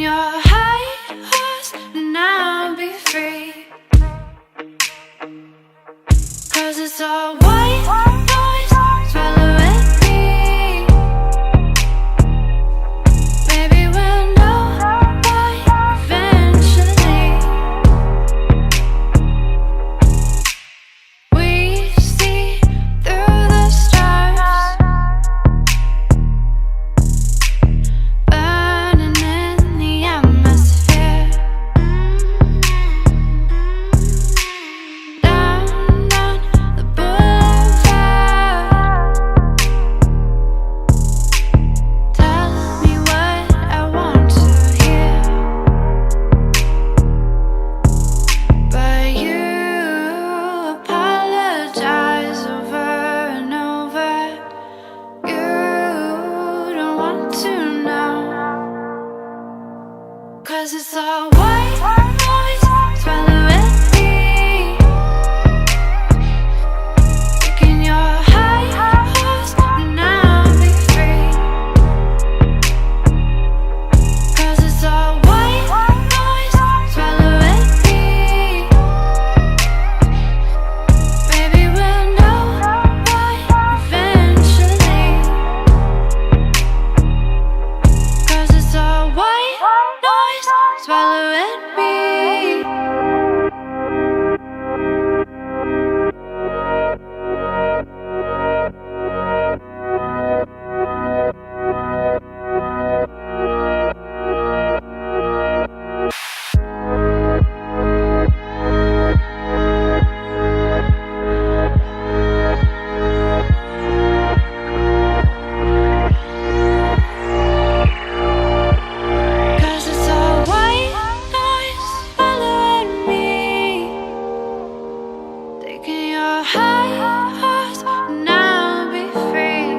your high horse and I'll be free. 'Cause it's all white noise, swallow it be. Maybe we'll know why eventually. We see through the stars, burning in the atmosphere. Down on the boulevard, tell me what I want to hear. But you apologize over and over. You don't want to know. 'Cause it's all white noise, swallow it be. Taking your high horse and I'll be free. 'Cause it's all white noise, swallow it be. Maybe we'll know why eventually. 'Cause it's all white noise, swallow it be. Cause it's all white noise following me. Taking your high horse and I'll be free.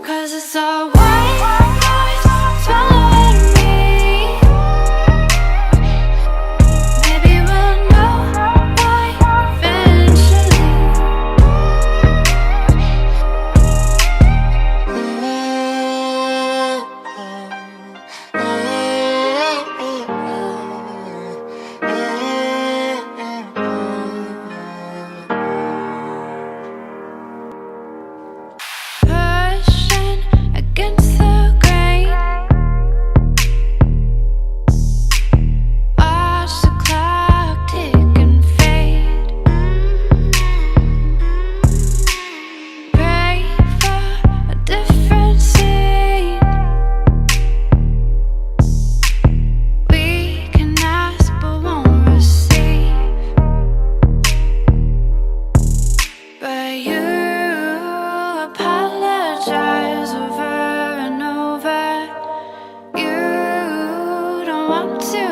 'Cause it's all white noise following me. Maybe we'll know why eventually. Pushing against the grain, watch the clock tick and fade. Pray for a different scene. We can ask but won't receive. But you apologize over and over. You don't want to